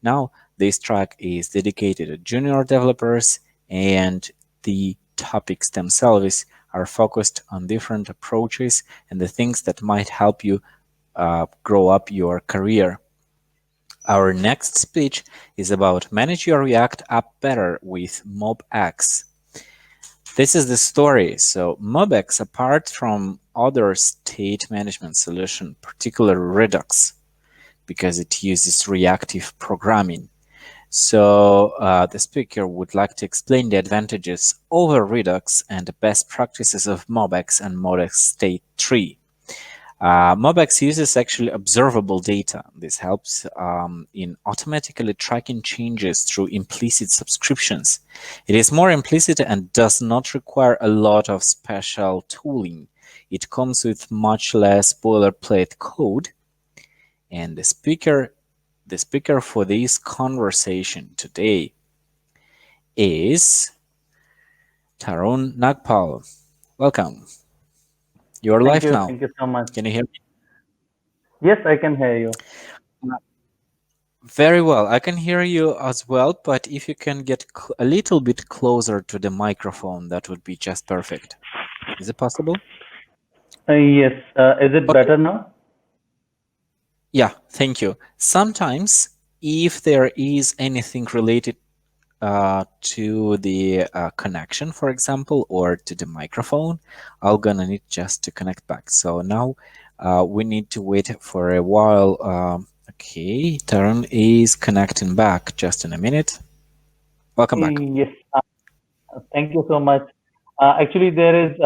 Now, this track is dedicated to junior developers, and the topics themselves are focused on different approaches and the things that might help you grow up your career. Our next speech is about manage your React app better with MobX. This is the story. So MobX, apart from other state management solution, particularly Redux, because it uses reactive programming. So the speaker would like to explain the advantages over Redux and the best practices of MobX and MobX State 3. MobX uses actually observable data. This helps in automatically tracking changes through implicit subscriptions. It is more implicit and does not require a lot of special tooling. It comes with much less boilerplate code. And the speaker for this conversation today is Tarun Nagpal. Welcome. You're Thank live you. now. Thank you so much. Can you hear me? Yes, I can hear you. Very well. I can hear you as well, but if you can get a little bit closer to the microphone, that would be just perfect. Is it possible? Yes. Is it Okay. better now? Yeah, thank you. Sometimes, if there is anything related to the connection, for example, or to the microphone, I'm gonna need just to connect back. So now we need to wait for a while. Okay, Tarun is connecting back. Just in a minute. Welcome back. Yes. Thank you so much. Actually, there is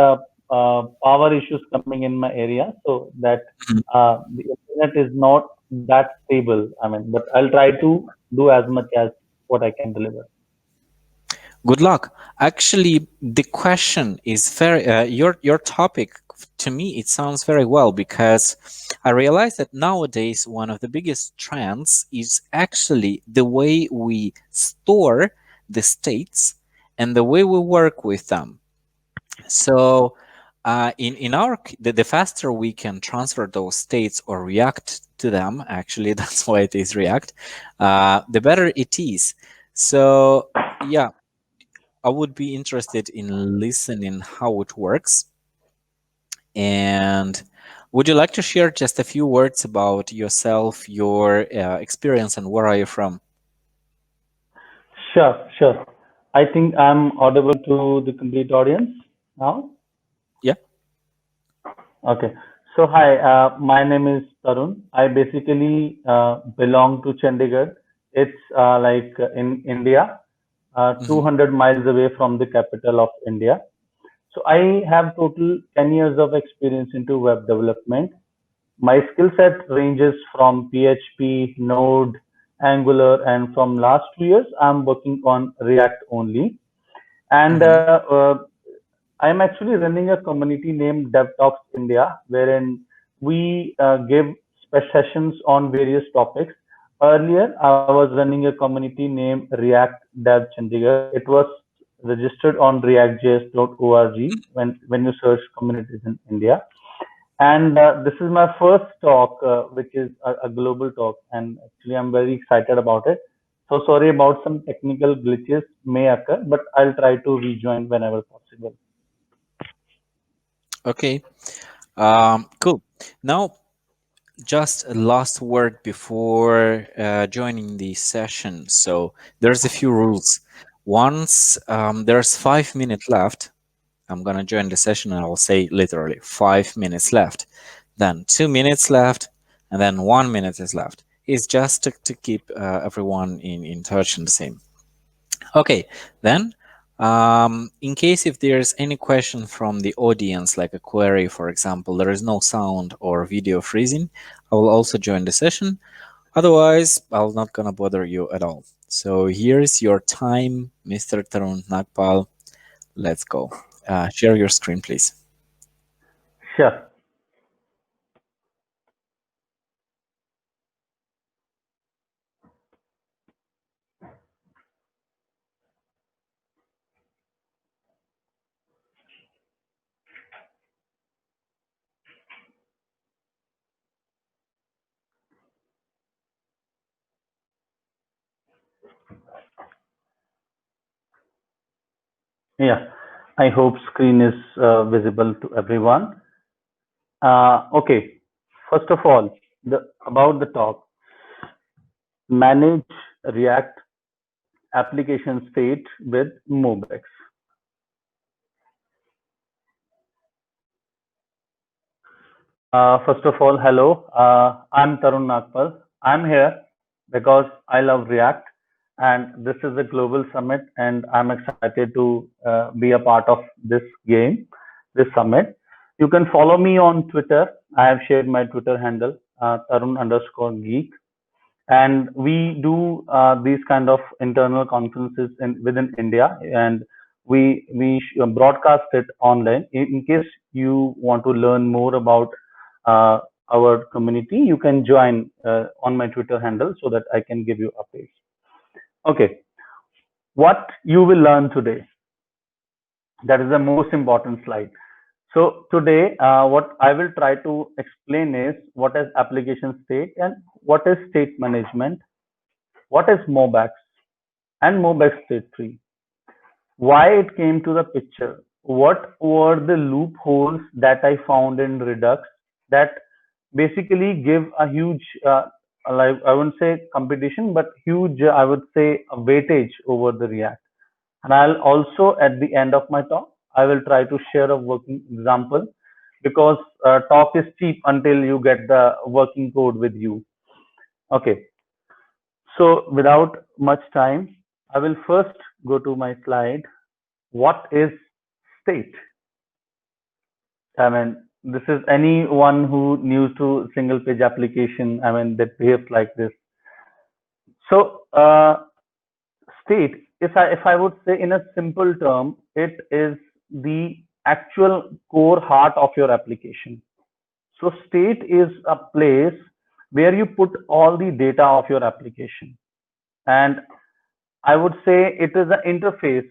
power issues coming in my area, so that Mhm. the internet is not that stable. I mean, but I'll try to do as much as what I can deliver. Good luck. Actually, the question is very your topic. To me, it sounds very well because I realize that nowadays one of the biggest trends is actually the way we store the states and the way we work with them. So, in our the faster we can transfer those states or react to them, actually, that's why it is React, the better it is. So, yeah, I would be interested in listening how it works. And would you like to share just a few words about yourself, your experience, and where are you from? Sure, sure. I think I'm audible to the complete audience now. Yeah. Okay. So hi, my name is Tarun. I basically belong to Chandigarh. It's in India, Hmm. 200 miles away from the capital of India. So I have total 10 years of experience into web development. My skill set ranges from PHP, Node, Angular, and from last 2 years, I'm working on React only. And Hmm. I'm actually running a community named DevTalks India, wherein we give sessions on various topics. Earlier, I was running a community named React Dev Chandigarh. It was registered on reactjs.org when you search communities in India. And this is my first talk, which is a global talk, and actually I'm very excited about it. So sorry about some technical glitches may occur, but I'll try to rejoin whenever possible. Okay. Cool. Now, just a last word before joining the session. So there's a few rules. Once there's 5 minutes left, I'm gonna join the session and I'll say literally 5 minutes left. Then 2 minutes left, and then 1 minute is left. It's just to keep everyone in touch and the same. Okay, then in case if there's any question from the audience, like a query, for example, there is no sound or video freezing, I will also join the session. Otherwise, I'm not gonna bother you at all. So here's your time, Mr. Tarun Nagpal. Let's go. Share your screen, please. Sure. Yeah, I hope screen is visible to everyone. Okay, first of all, about the talk, manage React application state with Mobex. First of all, hello. I'm Tarun Nagpal. I'm here because I love React, and this is a global summit, and I'm excited to be a part of this game, this summit. You can follow me on Twitter. I have shared my Twitter handle, Tarun underscore geek, and we do these kind of internal conferences within India, and we broadcast it online. In case you want to learn more about uh, our community, you can join on my Twitter handle so that I can give you updates. Okay, what you will learn today, that is the most important slide. So today, what I will try to explain is what is application state and what is state management, what is MOBAX and MOBAX state tree, why it came to the picture, what were the loopholes that I found in Redux that basically give a huge, like I wouldn't say competition, but huge, I would say, a weightage over the React. And I'll also, at the end of my talk, I will try to share a working example because talk is cheap until you get the working code with you. Okay, so without much time, I will first go to my slide. What is state? I mean, this is anyone who new to single page application, I mean, that behaves like this. So, state, if I would say in a simple term, it is the actual core heart of your application. So, state is a place where you put all the data of your application. And I would say it is an interface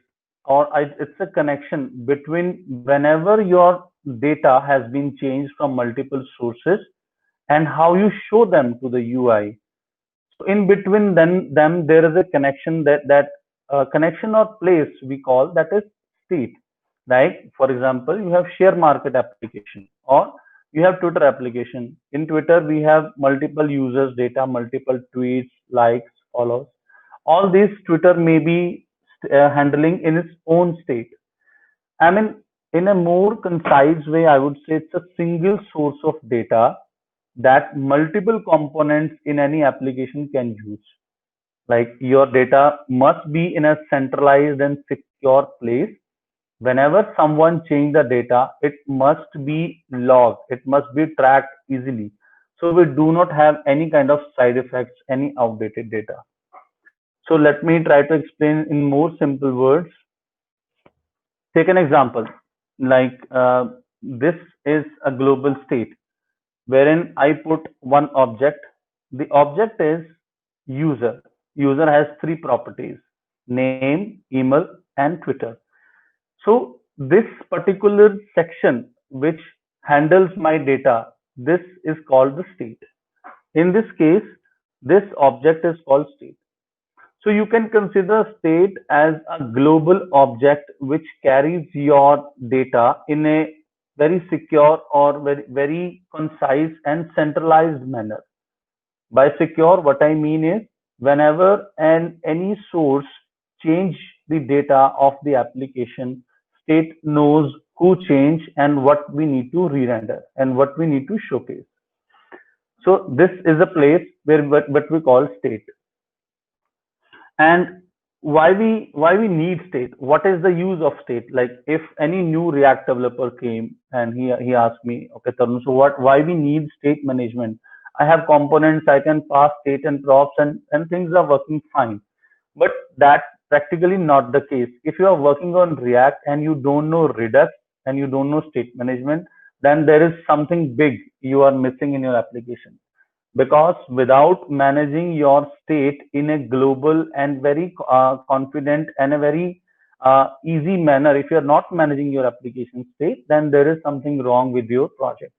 it's a connection between whenever your data has been changed from multiple sources and how you show them to the UI. So in between them there is a connection that connection or place we call that is state. Like for example, you have share market application or you have Twitter application. In Twitter, we have multiple users data, multiple tweets, likes, follows. All these Twitter may be handling in its own state. I mean, in a more concise way, I would say it's a single source of data that multiple components in any application can use. Like your data must be in a centralized and secure place. Whenever someone change the data, it must be logged. It must be tracked easily. So we do not have any kind of side effects, any outdated data. So let me try to explain in more simple words. Take an example. Like this is a global state wherein I put one object. The object is user. User has three properties: name, email, and Twitter. So this particular section which handles my data, this is called the state. In this case, this object is called state. So you can consider state as a global object which carries your data in a very secure or very concise and centralized manner. By secure, what I mean is whenever any source change the data of the application, state knows who changed and what we need to re-render and what we need to showcase. So this is a place where what we call state. And why we need state, what is the use of state? Like if any new React developer came and he asked me, okay Tarun, so why we need state management? I have components, I can pass state and props, and things are working fine. But that's practically not the case. If you are working on React and you don't know Redux and you don't know state management, then there is something big you are missing in your application. Because without managing your state in a global and very confident and a very easy manner, if you're not managing your application state, then there is something wrong with your project.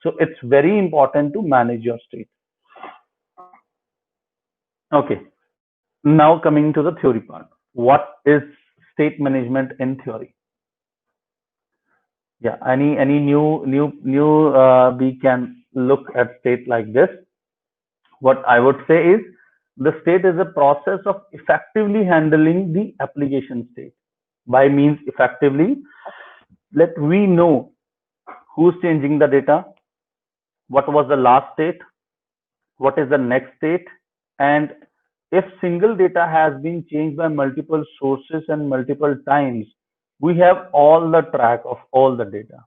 So it's very important to manage your state. Okay, now coming to the theory part. What is state? state management in theory? Yeah, any new we can look at state like this. What I would say is the state is a process of effectively handling the application state. By means effectively, let we know who's changing the data, what was the last state, what is the next state, and if single data has been changed by multiple sources and multiple times, we have all the track of all the data.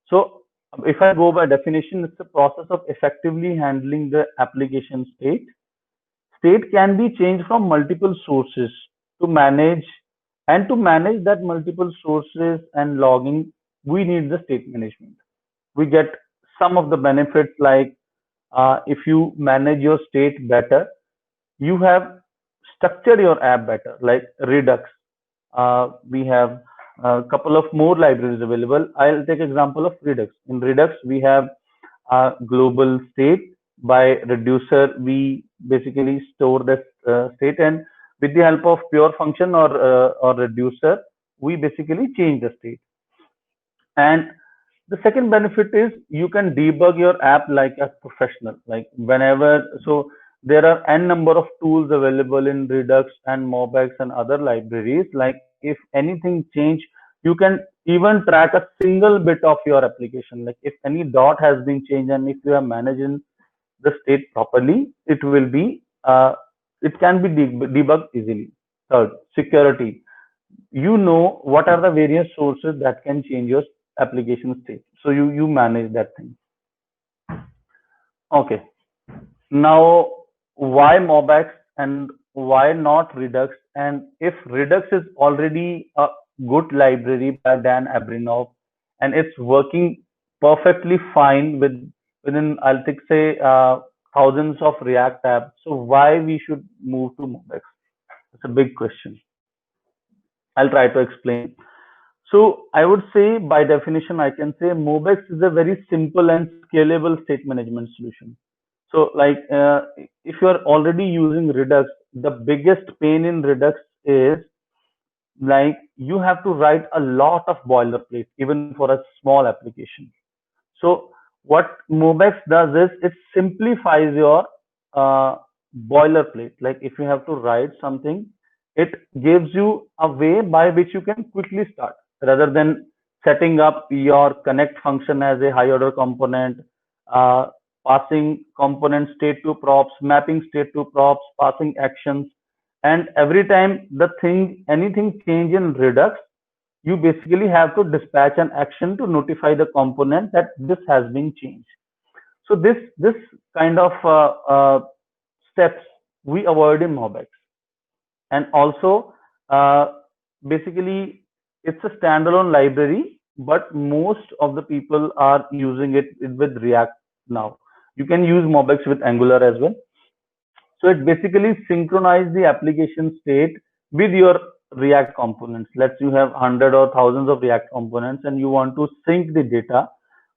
So if I go by definition, it's a process of effectively handling the application state. State can be changed from multiple sources to manage, and to manage that multiple sources and logging, we need the state management. We get some of the benefits like if you manage your state better, you have structured your app better, like Redux. We have a couple of more libraries available. I'll take example of Redux. In Redux, we have global state. By reducer, we basically store the state, and with the help of pure function or reducer, we basically change the state. And the second benefit is you can debug your app like a professional, like whenever. So there are n number of tools available in Redux and Mobex and other libraries. Like if anything change, you can even track a single bit of your application. Like if any dot has been changed, and if you are managing the state properly, it can be debugged easily. Third, security. You know what are the various sources that can change your application state, so you manage that thing. Okay, now why Mobex and why not Redux? And if Redux is already a good library by Dan Abrinov and it's working perfectly fine within, I'll think say thousands of React apps, so why we should move to Mobex? It's a big question. I'll try to explain. So I would say by definition, I can say Mobex is a very simple and scalable state management solution. So like if you are already using Redux, the biggest pain in Redux is like you have to write a lot of boilerplate even for a small application. So what Mobex does is it simplifies your uh, boilerplate. Like if you have to write something, it gives you a way by which you can quickly start rather than setting up your connect function as a high order component, uh, passing component state to props, mapping state to props, passing actions. And every time anything change in Redux, you basically have to dispatch an action to notify the component that this has been changed. So this kind of steps we avoid in Mobex. And also uh, basically it's a standalone library, but most of the people are using it with React now. You can use Mobex with Angular as well. So it basically synchronizes the application state with your React components. Let's you have hundred or thousands of React components and you want to sync the data.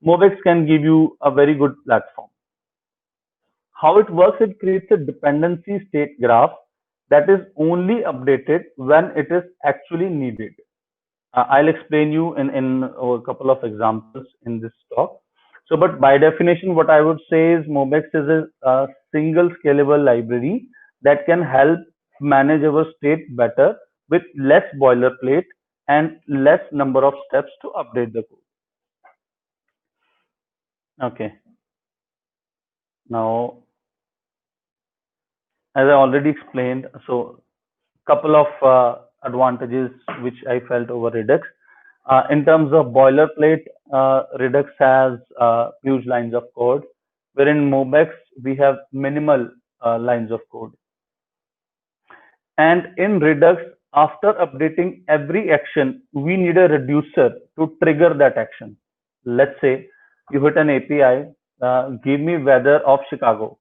Mobex can give you a very good platform. How it works, it creates a dependency state graph that is only updated when it is actually needed. I'll explain you in a couple of examples in this talk. So, but by definition, what I would say is Mobex is a single scalable library that can help manage our state better with less boilerplate and less number of steps to update the code. Okay. Now, as I already explained, so couple of advantages which I felt over Redux. In terms of boilerplate, Redux has huge lines of code, wherein Mobex we have minimal lines of code. And in Redux, after updating every action, we need a reducer to trigger that action. Let's say you hit an API, give me weather of Chicago.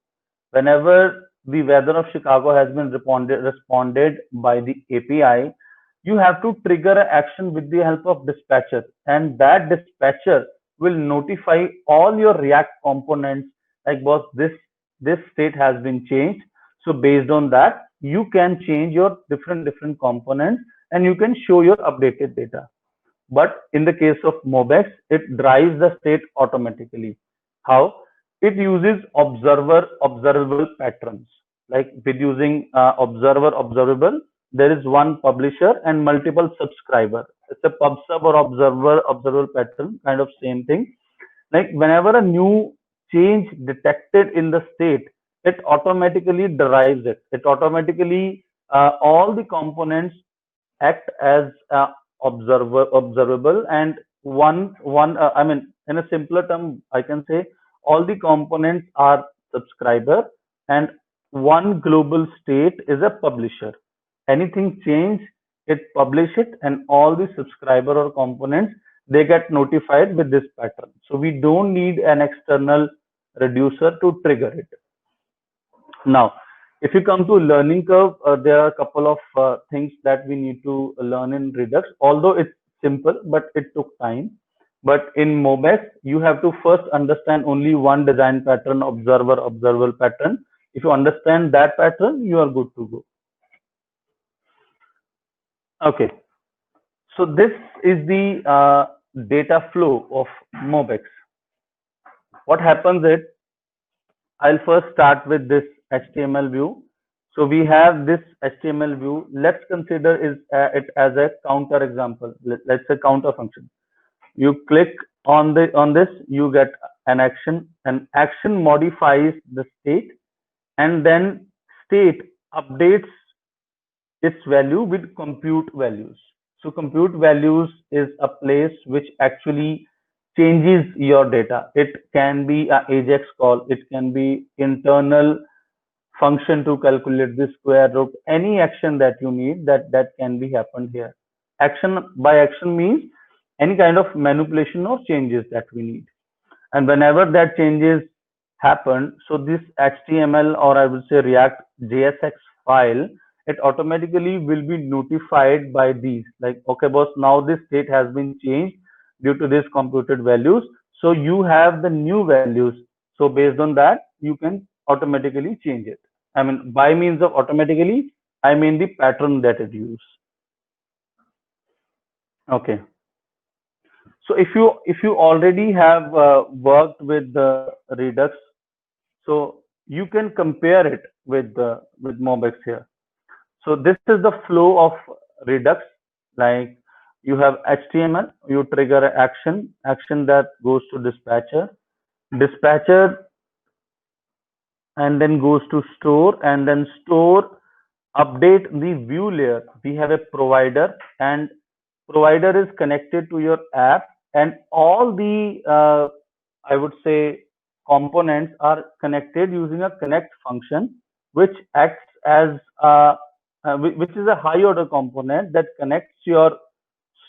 Whenever the weather of Chicago has been responded by the API, you have to trigger an action with the help of dispatcher, and that dispatcher will notify all your React components like boss this state has been changed. So based on that, you can change your different components and you can show your updated data. But in the case of MOBEX, it drives the state automatically. How? It uses observable patterns. Like with using observable, there is one publisher and multiple subscriber. It's a pub sub or observable pattern, kind of same thing. Like whenever a new change detected in the state, it automatically derives it. It automatically all the components act as observable, and one I mean, in a simpler term, I can say all the components are subscriber, and one global state is a publisher. Anything change, it publish it, and all the subscriber or components, they get notified with this pattern. So we don't need an external reducer to trigger it. Now, if you come to learning curve, there are a couple of things that we need to learn in Redux. Although it's simple, but it took time. But in MOBEX, you have to first understand only one design pattern, observable pattern. If you understand that pattern, you are good to go. Okay, so this is the data flow of MOBEX. What happens is, I'll first start with this HTML view. So we have this HTML view. Let's consider it as a counter example. Let's say counter function. You click on this, you get an action. An action modifies the state, and then state updates its value with compute values. So compute values is a place which actually changes your data. It can be a AJAX call. It can be internal function to calculate the square root. Any action that you need, that can be happened here. Action by action means any kind of manipulation or changes that we need. And whenever that changes happen, so this HTML, or I would say React JSX file, it automatically will be notified by these, like, okay boss, now this state has been changed due to this computed values, so you have the new values. So based on that, you can automatically change it. I mean, by means of automatically, I mean the pattern that it uses. Okay, so if you already have worked with the Redux, so you can compare it with MOBEX here. So this is the flow of Redux. Like, you have HTML, you trigger an action that goes to dispatcher, and then goes to store, and then store update the view layer. We have a provider, and provider is connected to your app, and all the I would say components are connected using a connect function, which acts as which is a high order component that connects your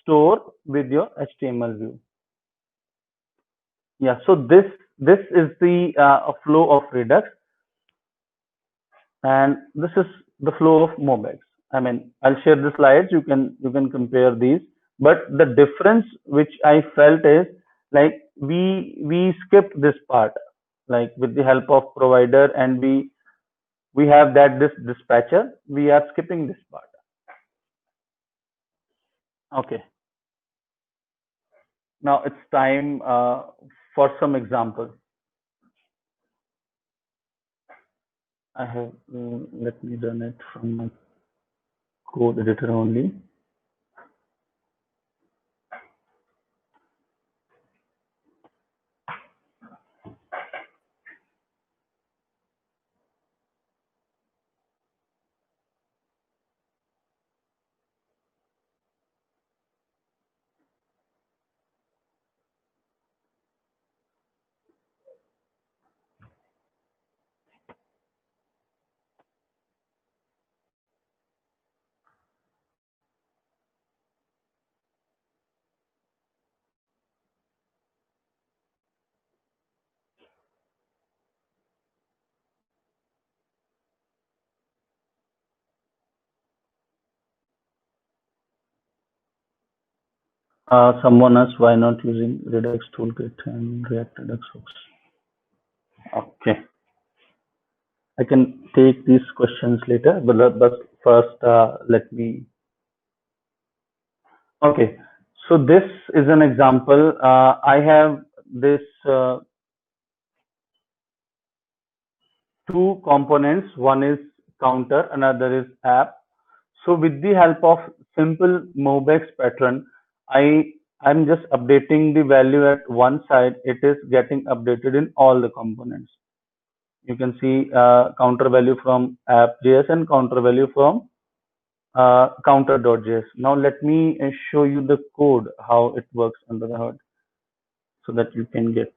store with your HTML view. Yeah, so this is the flow of Redux, and this is the flow of MOBEX. I mean, I'll share the slides. You can compare these. But the difference which I felt is, like, we skipped this part, like with the help of provider, and we have that this dispatcher. We are skipping this part. Okay. Now it's time for some example. I have let me run it from my code editor only. Someone asked why not using Redux Toolkit and React Redux hooks. Okay, I can take these questions later, but first let me Okay, so this is an example. I have this two components. One is counter, another is app. So with the help of simple MOBEX pattern, I'm just updating the value at one side. It is getting updated in all the components. You can see counter value from app.js and counter value from counter.js. Now let me show you the code, how it works under the hood, so that you can get.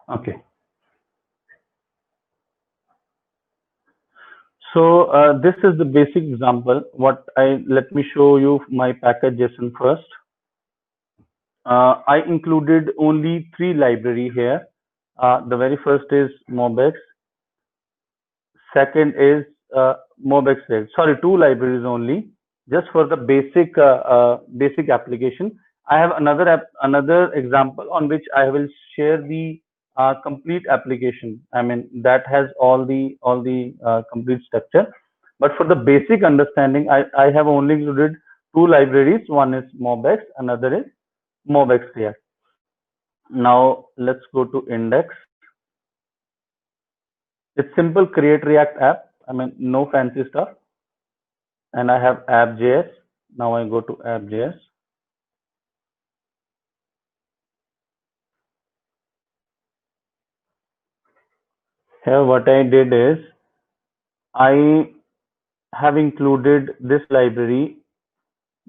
Okay. So this is the basic example. Let me show you my package JSON first. I included only three library here. The very first is MobX. Second is MobX React. Sorry, two libraries only, just for the basic application. I have another example on which I will share the complete application. I mean that has all the complete structure. But for the basic understanding, I have only included two libraries. One is MobX, another is MobX React. Now let's go to index. It's simple create React app. I mean, no fancy stuff. And I have app.js. Now I go to app.js. Here, what I did is I have included this library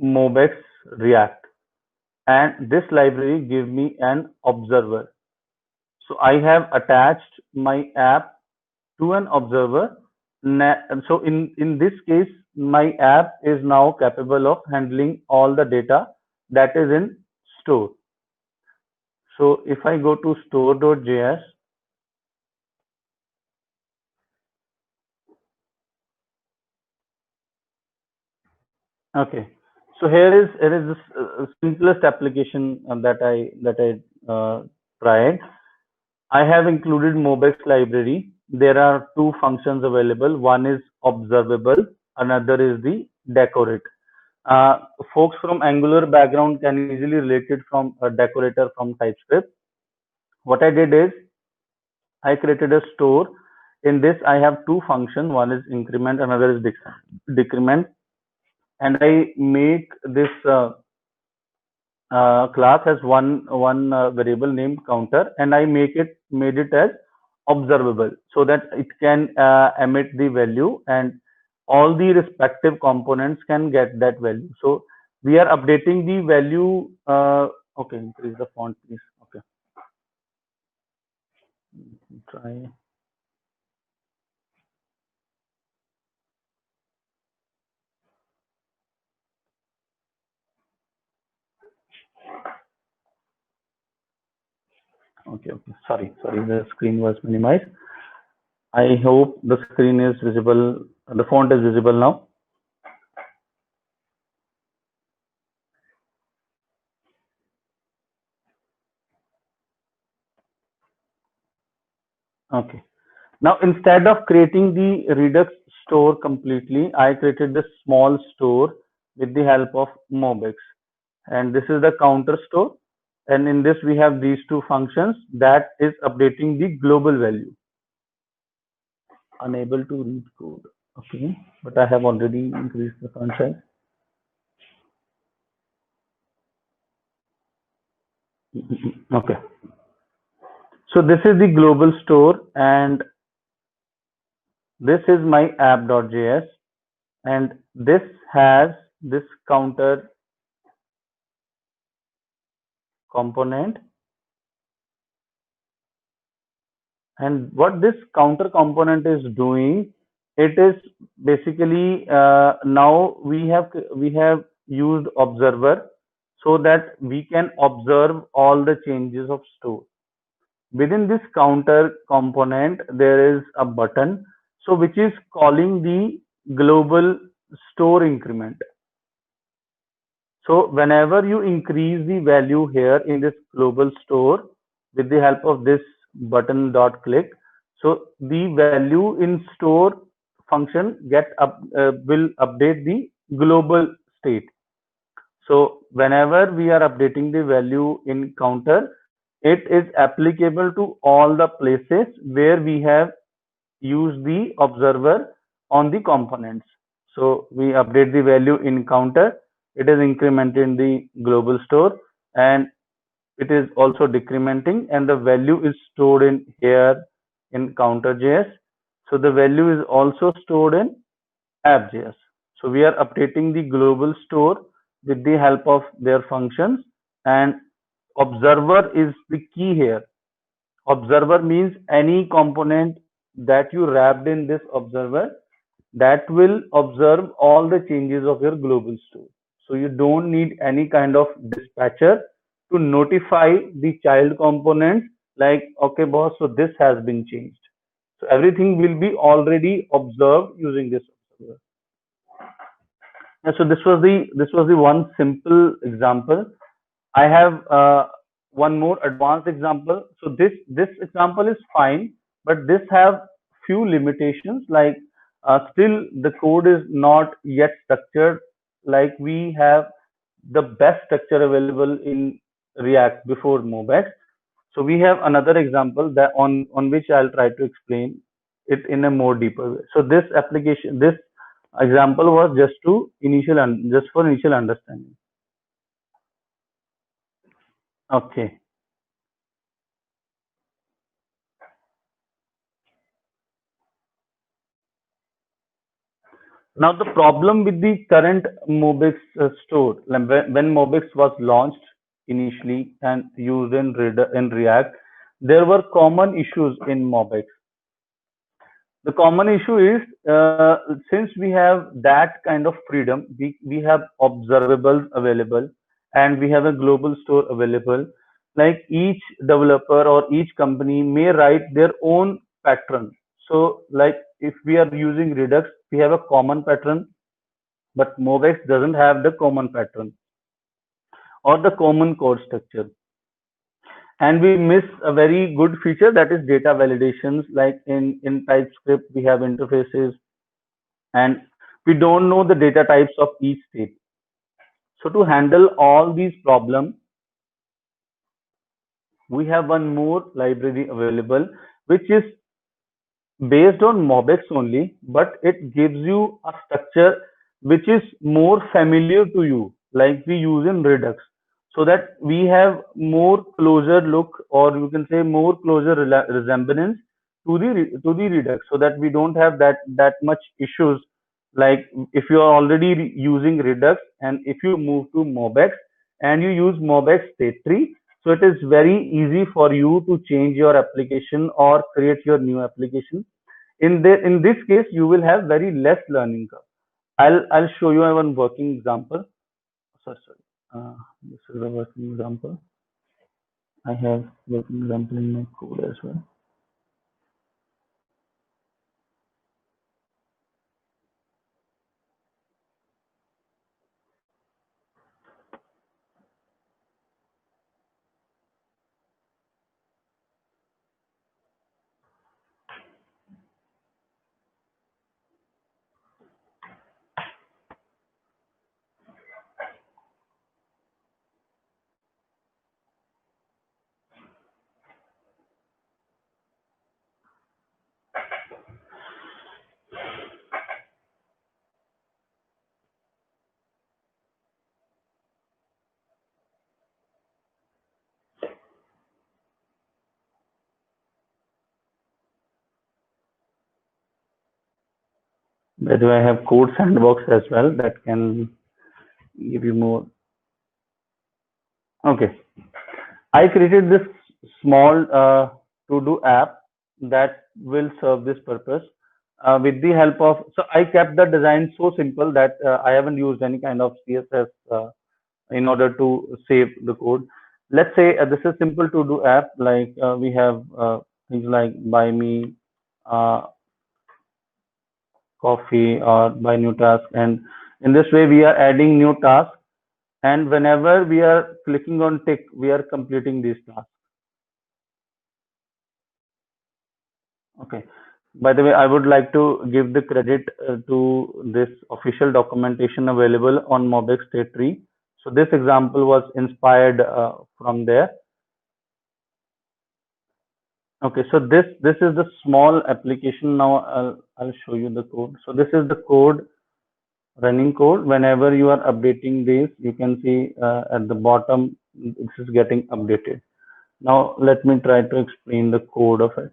MobX React, and this library give me an observer. So I have attached my app to an observer. So in this case, my app is now capable of handling all the data that is in store. So if I go to store.js, okay. So here is this simplest application that I tried. I have included MobX library. There are two functions available. One is observable, another is the decorate. Uh, Folks from Angular background can easily relate it from a decorator from TypeScript. What I did is I created a store. In this, I have two functions. One is increment, another is decrement, and I make this class has one variable named counter, and I made it as observable so that it can emit the value, and all the respective components can get that value. So we are updating the value. Okay, increase the font, please. Okay, try. Okay, okay. Sorry, the screen was minimized. I hope the screen is visible. The font is visible now. Okay. Now, instead of creating the Redux store completely, I created this small store with the help of MobX. And this is the counter store. And in this, we have these two functions that is updating the global value. Unable to read code. Okay, but I have already increased the font size. Okay, so this is the global store, and this is my app.js, and this has this counter component. And what this counter component is doing, it is basically now we have used observer so that we can observe all the changes of store. Within this counter component, there is a button, so which is calling the global store increment. So whenever you increase the value here in this global store with the help of this button dot click, so the value in store function will update the global state. So whenever we are updating the value in counter, it is applicable to all the places where we have used the observer on the components. So we update the value in counter, it is incremented in the global store, and it is also decrementing, and the value is stored in here in counter.js. So the value is also stored in app.js. So we are updating the global store with the help of their functions, and observer is the key here. Observer means any component that you wrapped in this observer that will observe all the changes of your global store. So you don't need any kind of dispatcher to notify the child component like, okay, boss, so this has been changed. So everything will be already observed using this observer. Yeah, so this was the one simple example. I have one more advanced example. So this example is fine, but this have few limitations. Like still the code is not yet structured. Like we have the best structure available in React before MobeX. So we have another example that on which I'll try to explain it in a more deeper way. So this example was just for initial understanding. Okay. Now the problem with the current Mobix store, like when Mobix was launched initially and used in React, there were common issues in Mobix. The common issue is since we have that kind of freedom, we have observables available and we have a global store available. Like each developer or each company may write their own pattern. So like if we are using Redux, we have a common pattern, but Movex doesn't have the common pattern or the common code structure. And we miss a very good feature, that is data validations. Like in TypeScript, we have interfaces and we don't know the data types of each state. So to handle all these problems, we have one more library available, which is based on Mobex only, but it gives you a structure which is more familiar to you, like we use in Redux, so that we have more closer look, or you can say more closer resemblance to the Redux, so that we don't have that much issues. Like if you are already using Redux and if you move to Mobex and you use Mobex state tree, so it is very easy for you to change your application or create your new application. In this case, you will have very less learning curve. I'll show you one working example. Sorry. This is a working example. I have working example in my code as well. By the way, I have code sandbox as well that can give you more. Okay, I created this small to-do app that will serve this purpose. With the help of, so I kept the design so simple that I haven't used any kind of CSS in order to save the code. Let's say this is simple to-do app, like we have things like buy me uh, coffee or buy new task, and in this way we are adding new tasks, and whenever we are clicking on tick, we are completing these tasks. Okay. By the way, I would like to give the credit to this official documentation available on Mobex State Tree. So this example was inspired from there. Okay, so this is the small application. Now I'll show you the code. So this is the code, running code. Whenever you are updating this, you can see at the bottom this is getting updated. Now let me try to explain the code of it.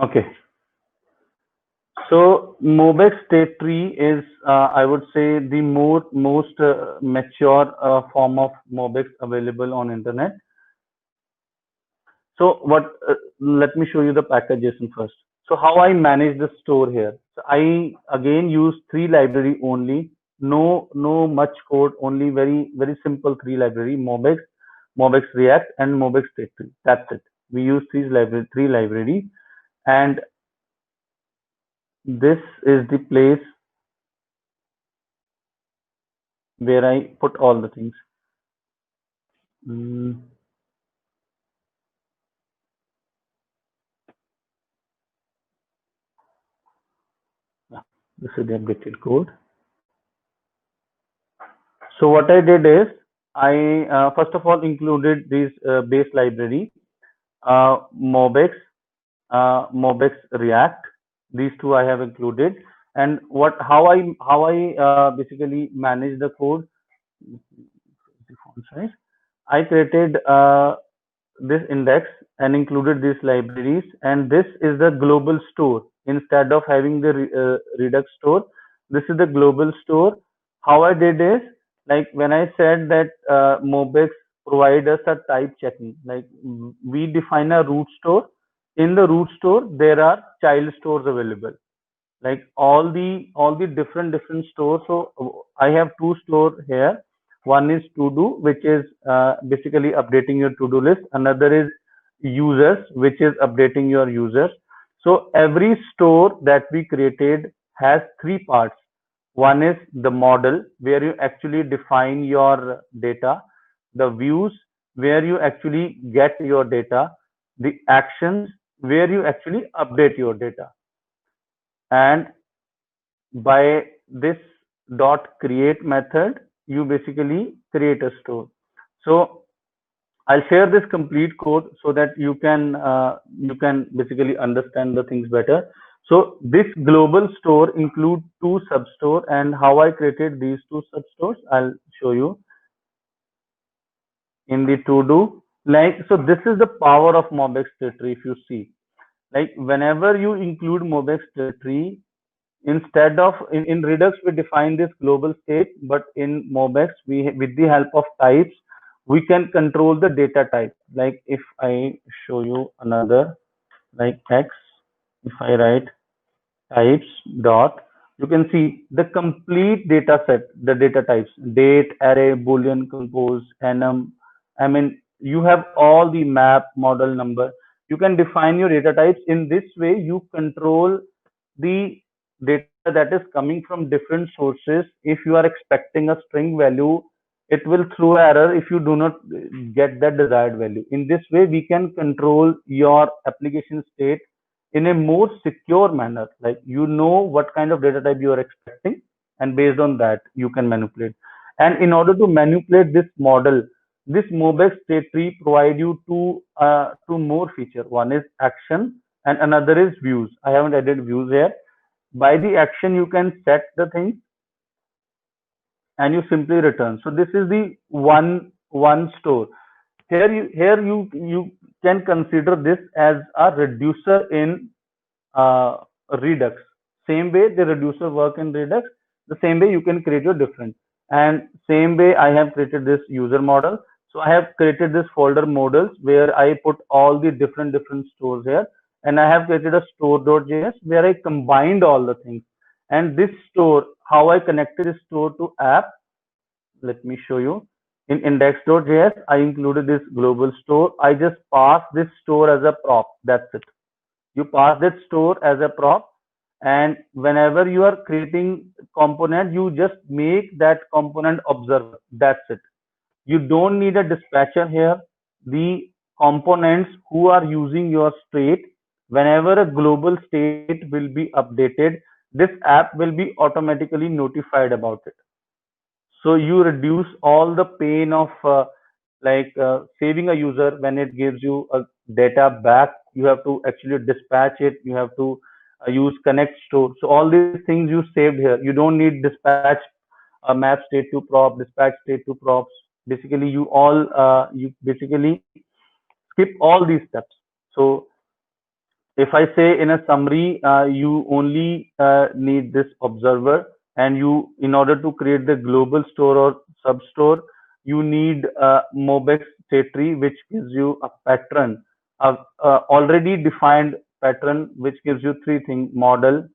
Okay, so Mobex State Tree is, I would say, the most mature form of Mobex available on internet. So what? Let me show you the packaging first. So how I manage the store here. So I again use three library only. No much code. Only very simple three library: Mobex, Mobex React, and Mobex State Tree. That's it. We use three library, and this is the place where I put all the things. Mm, yeah, this is the updated code. So what I did is I first of all included this base library, Mobex, Mobex React. These two I have included. And what how I basically manage the code. The font size. I created this index and included these libraries, and this is the global store. Instead of having the Redux store, this is the global store. How I did is, like when I said that Mobex provide us a type checking, like we define a root store. In the root store there are child stores available, like all the different stores. So I have two store here. One is to do, which is basically updating your to do list. Another is users, which is updating your users. So every store that we created has three parts. One is the model, where you actually define your data; the views, where you actually get your data; the actions, where you actually update your data. And by this dot create method, you basically create a store. So I'll share this complete code so that you can basically understand the things better. So this global store include two substore, and how I created these two substores I'll show you in the to do. Like, so this is the power of Mobex tree. If you see, like whenever you include Mobex tree, instead of in Redux we define this global state, but in Mobex we, with the help of types, we can control the data type. Like if I show you another, like X, if I write types dot, you can see the complete data set, the data types: date, array, boolean, compose, enum. I mean, you have all the map, model, number. You can define your data types. In this way you control the data that is coming from different sources. If you are expecting a string value, it will throw error if you do not get that desired value. In this way we can control your application state in a more secure manner. Like, you know what kind of data type you are expecting, and based on that you can manipulate. And in order to manipulate this model, this Mobex state tree provide you two more feature. One is action, and another is views. I haven't added views here. By the action, you can set the things and you simply return. So this is the one store. Here you can consider this as a reducer in uh, Redux. Same way the reducer work in Redux, the same way you can create your different. And same way I have created this user model. So I have created this folder models where I put all the different stores here. And I have created a store.js where I combined all the things. And this store, how I connected this store to app, let me show you. In index.js, I included this global store. I just pass this store as a prop. That's it. You pass that store as a prop, and whenever you are creating component, you just make that component observer. That's it. You don't need a dispatcher here. The components who are using your state, whenever a global state will be updated, this app will be automatically notified about it. So you reduce all the pain of saving a user when it gives you a data back. You have to actually dispatch it. You have to use connect store. So all these things you saved here. You don't need dispatch map state to prop, dispatch state to props. Basically, you basically skip all these steps. So if I say in a summary, you only need this observer, and you, in order to create the global store or sub store, you need Mobex state tree, which gives you a pattern, a already defined pattern, which gives you three things: model,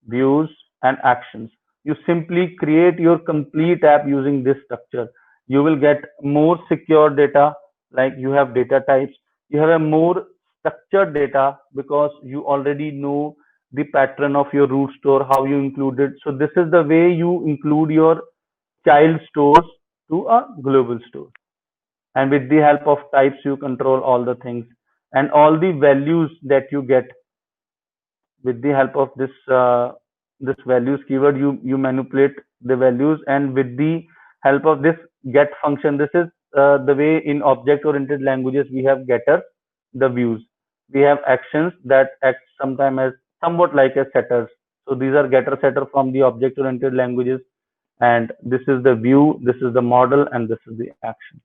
views, and actions. You simply create your complete app using this structure. You will get more secure data, like you have data types. You have a more structured data because you already know the pattern of your root store, how you include it. So this is the way you include your child stores to a global store. And with the help of types, you control all the things, and all the values that you get with the help of this values keyword, you manipulate the values. And with the help of this get function, this is the way in object oriented languages we have getters, the views. We have actions that act sometimes as somewhat like a setters. So these are getter setter from the object oriented languages, and this is the view, this is the model, and this is the action.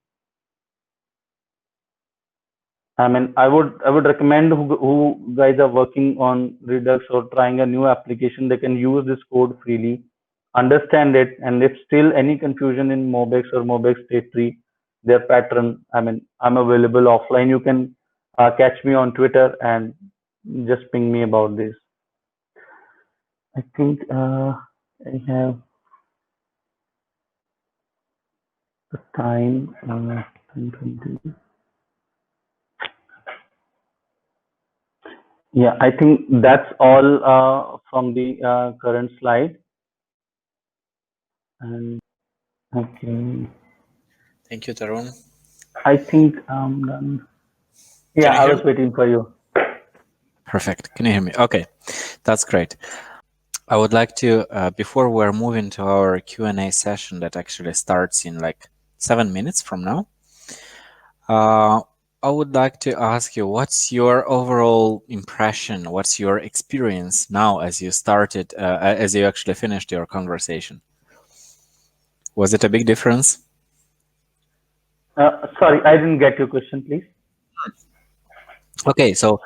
I mean, I would recommend who guys are working on Redux or trying a new application, they can use this code freely, understand it, and if still any confusion in Mobex or Mobex state tree, their pattern, I mean, I'm available offline. You can catch me on Twitter and just ping me about this. I think I have the time. 10:20. Yeah, I think that's all from the current slide. And okay, Thank you, Tarun. I think I'm done. Can Yeah, you I hear was me? waiting for you. Perfect. Can you hear me? Okay, that's great. I would like to, before we're moving to our Q&A session that actually starts in like 7 minutes from now, uh, I would like to ask you, what's your overall impression? What's your experience now as you started, as you actually finished your conversation? Was it a big difference? Sorry, I didn't get your question, please. Okay, so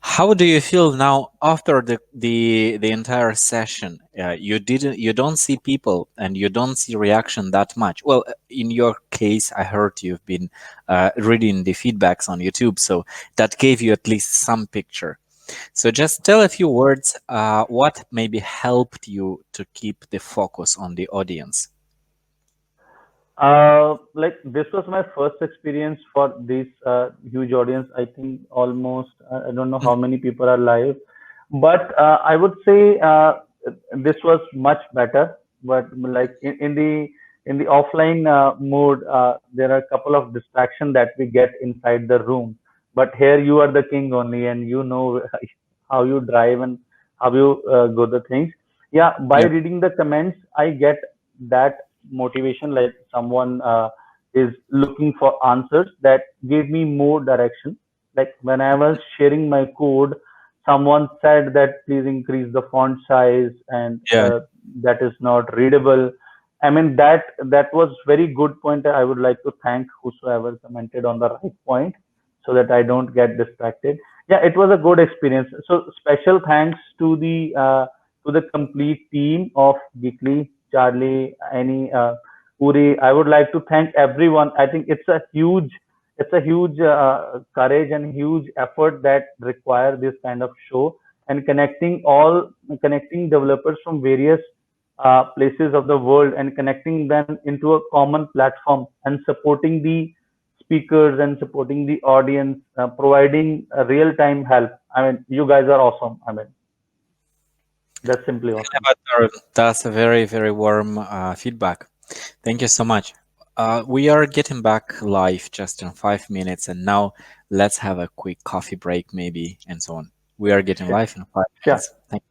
how do you feel now after the entire session? You don't see people and you don't see reaction that much. Well, in your case, I heard you've been reading the feedbacks on YouTube, so that gave you at least some picture. So just tell a few words. What maybe helped you to keep the focus on the audience? Like this was my first experience for this huge audience. I think almost I don't know how many people are live, but I would say this was much better. But like in the offline mode, there are a couple of distractions that we get inside the room. But here you are the king only, and you know how you drive and how you go the things. Yeah, by Yep. reading the comments, I get that motivation, like someone is looking for answers, that gave me more direction. Like when I was sharing my code, someone said that please increase the font size, and Yeah. that is not readable. I mean, that was very good point. I would like to thank whosoever commented on the right point, so that I don't get distracted. Yeah, it was a good experience. So special thanks to the complete team of Geekly, Charlie, Annie, Uri. I would like to thank everyone. I think it's a huge courage and huge effort that require this kind of show, and connecting developers from various places of the world, and connecting them into a common platform, and supporting the speakers and supporting the audience, providing real time help. I mean, you guys are awesome. I mean, that's simply awesome. That's a very, very warm feedback. Thank you so much. We are getting back live just in 5 minutes, and now let's have a quick coffee break, maybe, and so on. We are getting Sure. live in five Sure. minutes. Thank